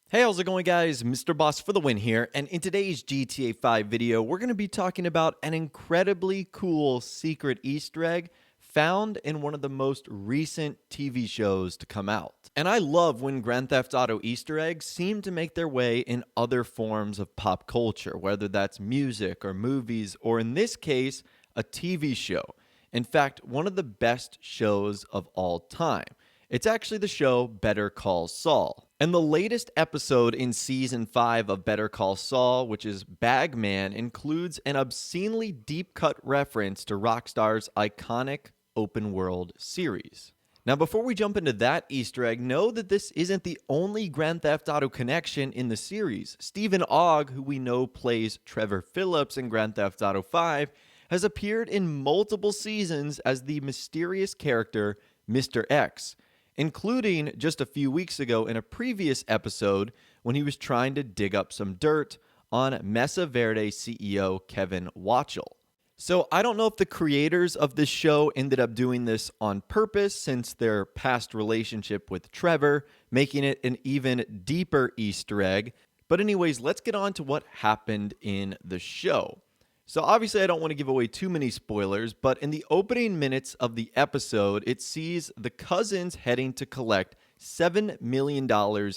Hey, how's it going, guys? Mr. Boss for the win here, and in today's GTA 5 video, we're going to be talking about an incredibly cool secret Easter egg found in one of the most recent TV shows to come out. And I love when Grand Theft Auto Easter eggs seem to make their way in other forms of pop culture, whether that's music or movies, or in this case, a TV show. In fact, one of the best shows of all time. It's actually the show Better Call Saul. And the latest episode in season 5 of Better Call Saul, which is Bagman, includes an obscenely deep cut reference to Rockstar's iconic open world series. Now, before we jump into that Easter egg, know that this isn't the only Grand Theft Auto connection in the series. Stephen Ogg, who we know plays Trevor Phillips in Grand Theft Auto 5, has appeared in multiple seasons as the mysterious character Mr. X, including just a few weeks ago in a previous episode when he was trying to dig up some dirt on Mesa Verde CEO Kevin Watchell. So I don't know if the creators of this show ended up doing this on purpose since their past relationship with Trevor, making it an even deeper Easter egg. But anyways, let's get on to what happened in the show. So obviously I don't want to give away too many spoilers, but in the opening minutes of the episode, it sees the cousins heading to collect $7 million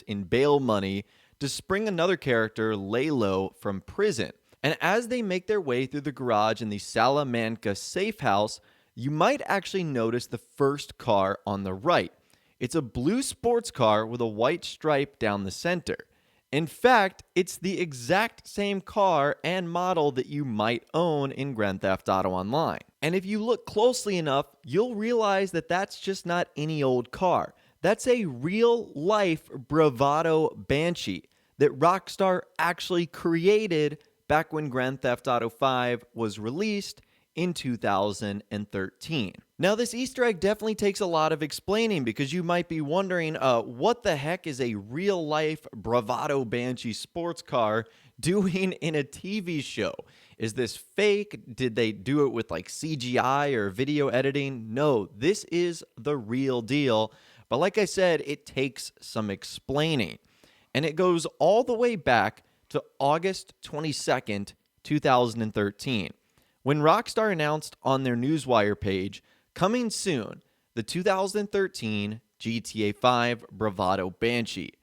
in bail money to spring another character, Laylo, from prison. And as they make their way through the garage in the Salamanca safe house, you might actually notice the first car on the right. It's a blue sports car with a white stripe down the center. In fact, it's the exact same car and model that you might own in Grand Theft Auto Online. And if you look closely enough, you'll realize that that's just not any old car. That's a real-life Bravado Banshee that Rockstar actually created back when Grand Theft Auto 5 was released in 2013. Now, this Easter egg definitely takes a lot of explaining because you might be wondering, what the heck is a real-life Bravado Banshee sports car doing in a TV show? Is this fake? Did they do it with like CGI or video editing? No, this is the real deal. But like I said, it takes some explaining. And it goes all the way back to August 22nd, 2013. When Rockstar announced on their Newswire page, coming soon, the 2013 GTA 5 Bravado Banshee.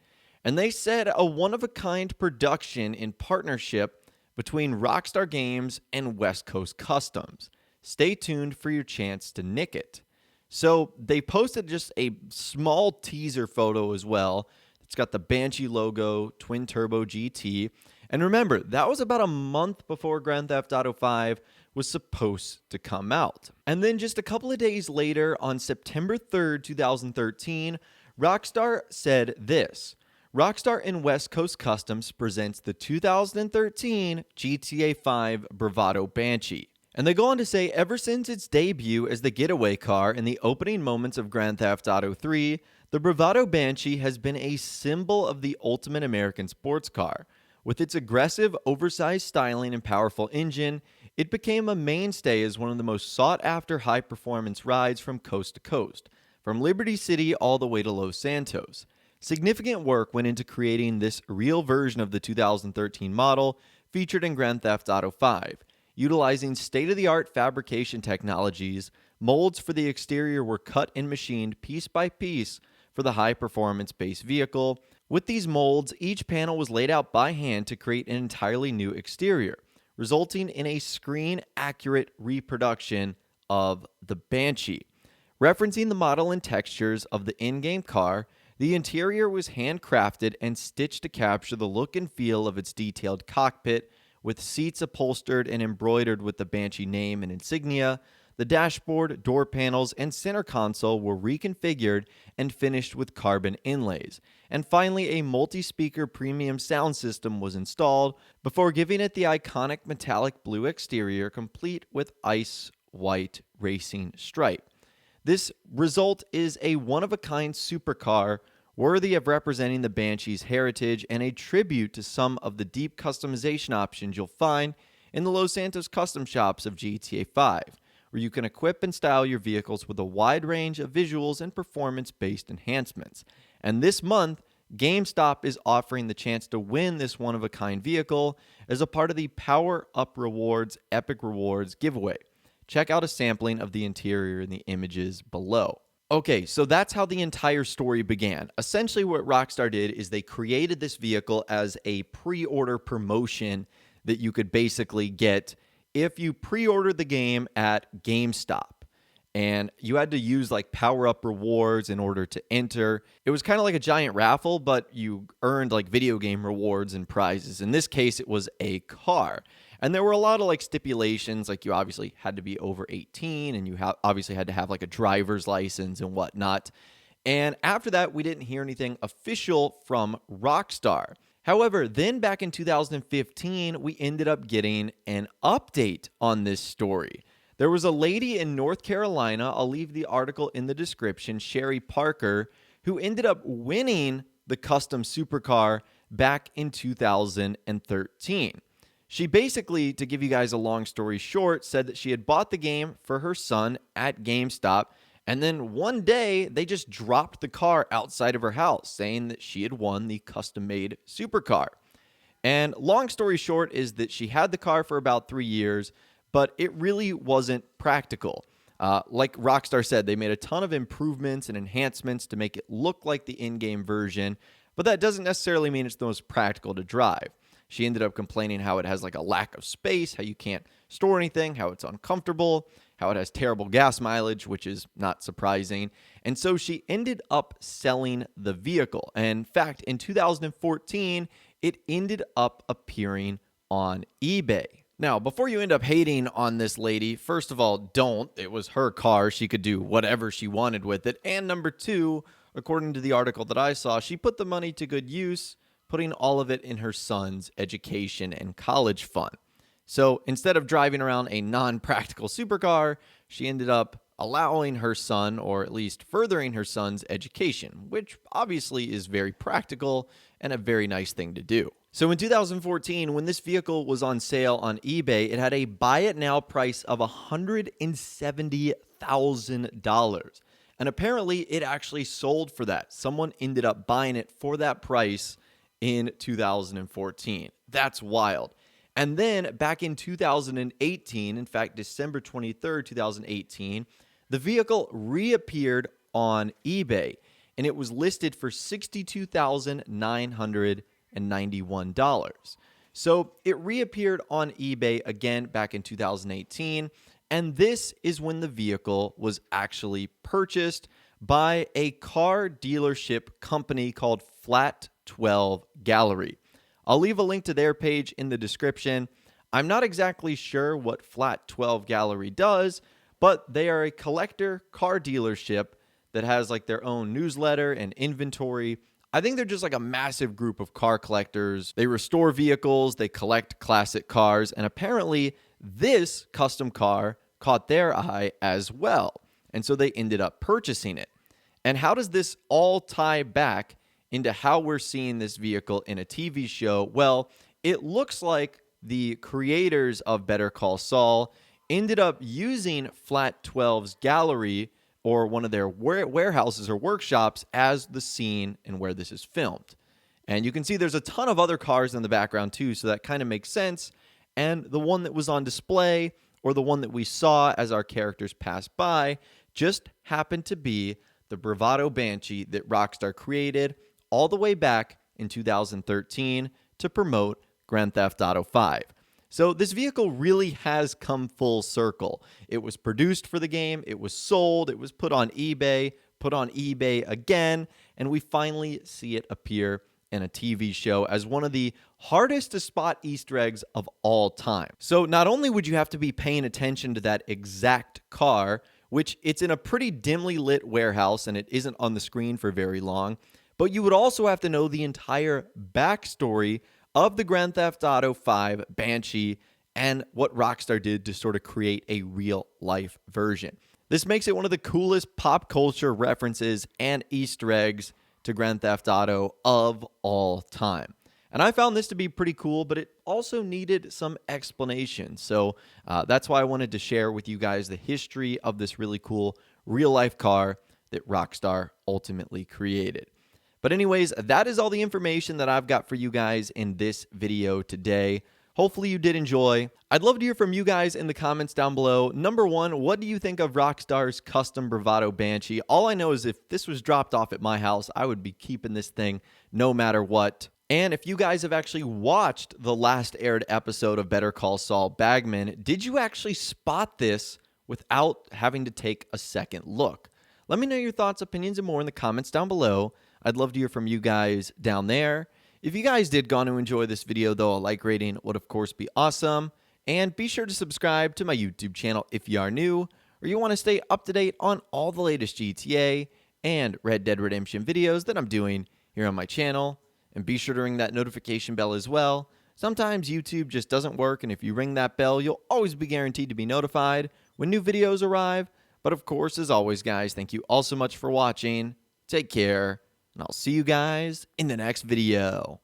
And they said a one-of-a-kind production in partnership between Rockstar Games and West Coast Customs. Stay tuned for your chance to nick it. So they posted just a small teaser photo as well. It's got the Banshee logo, Twin Turbo GT. And remember, that was about a month before Grand Theft Auto 5 was supposed to come out. And then just a couple of days later, on September 3rd, 2013, Rockstar said this: Rockstar and West Coast Customs presents the 2013 GTA 5 Bravado Banshee. And they go on to say, ever since its debut as the getaway car in the opening moments of Grand Theft Auto 3, the Bravado Banshee has been a symbol of the ultimate American sports car. With its aggressive, oversized styling and powerful engine, it became a mainstay as one of the most sought-after high-performance rides from coast to coast, from Liberty City all the way to Los Santos. Significant work went into creating this real version of the 2013 model featured in Grand Theft Auto 5. Utilizing state-of-the-art fabrication technologies, molds for the exterior were cut and machined piece by piece for the high-performance base vehicle. With these molds, each panel was laid out by hand to create an entirely new exterior, resulting in a screen-accurate reproduction of the Banshee. Referencing the model and textures of the in-game car, the interior was handcrafted and stitched to capture the look and feel of its detailed cockpit, with seats upholstered and embroidered with the Banshee name and insignia. The dashboard, door panels, and center console were reconfigured and finished with carbon inlays. And finally, a multi-speaker premium sound system was installed before giving it the iconic metallic blue exterior complete with ice white racing stripe. This result is a one-of-a-kind supercar worthy of representing the Banshee's heritage and a tribute to some of the deep customization options you'll find in the Los Santos custom shops of GTA 5, where you can equip and style your vehicles with a wide range of visuals and performance-based enhancements. And this month, GameStop is offering the chance to win this one-of-a-kind vehicle as a part of the Power Up Rewards Epic Rewards giveaway. Check out a sampling of the interior in the images below. Okay, so that's how the entire story began. Essentially, what Rockstar did is they created this vehicle as a pre-order promotion that you could basically get if you pre-ordered the game at GameStop. And you had to use like power-up rewards in order to enter. It was kind of like a giant raffle, but you earned like video game rewards and prizes. In this case, it was a car. And there were a lot of like stipulations, like you obviously had to be over 18 and you obviously had to have like a driver's license and whatnot. And after that, we didn't hear anything official from Rockstar. However, then back in 2015, we ended up getting an update on this story. There was a lady in North Carolina, I'll leave the article in the description, Sherry Parker, who ended up winning the custom supercar back in 2013. She basically, to give you guys a long story short, said that she had bought the game for her son at GameStop, and then one day they just dropped the car outside of her house, saying that she had won the custom-made supercar. And long story short is that she had the car for about 3 years, but it really wasn't practical. Like Rockstar said, they made a ton of improvements and enhancements to make it look like the in-game version, but that doesn't necessarily mean it's the most practical to drive. She ended up complaining how it has like a lack of space, how you can't store anything, how it's uncomfortable, how it has terrible gas mileage, which is not surprising. And so she ended up selling the vehicle. And in fact, in 2014, it ended up appearing on eBay. Now, before you end up hating on this lady, first of all, don't. It was her car. She could do whatever she wanted with it. And number two, according to the article that I saw, she put the money to good use, putting all of it in her son's education and college fund. So instead of driving around a non-practical supercar, she ended up allowing her son, or at least furthering her son's education, which obviously is very practical and a very nice thing to do. So in 2014, when this vehicle was on sale on eBay, it had a buy it now price of $170,000. And apparently it actually sold for that. Someone ended up buying it for that price in 2014. That's wild. And then back in 2018, in fact, December 23rd, 2018, the vehicle reappeared on eBay and it was listed for $62,991. So it reappeared on eBay again back in 2018. And this is when the vehicle was actually purchased by a car dealership company called Flat 12 Gallery. I'll leave a link to their page in the description. I'm not exactly sure what Flat 12 Gallery does, but they are a collector car dealership that has like their own newsletter and inventory. I think they're just like a massive group of car collectors. They restore vehicles, they collect classic cars, and apparently this custom car caught their eye as well. And so they ended up purchasing it. And how does this all tie back into how we're seeing this vehicle in a TV show? Well, it looks like the creators of Better Call Saul ended up using Flat 12's gallery or one of their warehouses or workshops as the scene and where this is filmed. And you can see there's a ton of other cars in the background too, so that kind of makes sense. And the one that was on display or the one that we saw as our characters passed by just happened to be the Bravado Banshee that Rockstar created all the way back in 2013 to promote Grand Theft Auto 5. So this vehicle really has come full circle. It was produced for the game, it was sold, it was put on eBay again, and we finally see it appear in a TV show as one of the hardest to spot Easter eggs of all time. So not only would you have to be paying attention to that exact car, which it's in a pretty dimly lit warehouse and it isn't on the screen for very long, but you would also have to know the entire backstory of the Grand Theft Auto 5 Banshee and what Rockstar did to sort of create a real-life version. This makes it one of the coolest pop culture references and Easter eggs to Grand Theft Auto of all time. And I found this to be pretty cool, but it also needed some explanation. So that's why I wanted to share with you guys the history of this really cool real-life car that Rockstar ultimately created. But anyways, that is all the information that I've got for you guys in this video today. Hopefully you did enjoy. I'd love to hear from you guys in the comments down below. Number one, what do you think of Rockstar's custom Bravado Banshee? All I know is if this was dropped off at my house, I would be keeping this thing no matter what. And if you guys have actually watched the last aired episode of Better Call Saul Bagman, did you actually spot this without having to take a second look? Let me know your thoughts, opinions, and more in the comments down below. I'd love to hear from you guys down there. If you guys did go on to enjoy this video, though, a like rating would, of course, be awesome. And be sure to subscribe to my YouTube channel if you are new, or you want to stay up to date on all the latest GTA and Red Dead Redemption videos that I'm doing here on my channel. And be sure to ring that notification bell as well. Sometimes YouTube just doesn't work, and if you ring that bell, you'll always be guaranteed to be notified when new videos arrive. But of course, as always, guys, thank you all so much for watching. Take care, and I'll see you guys in the next video.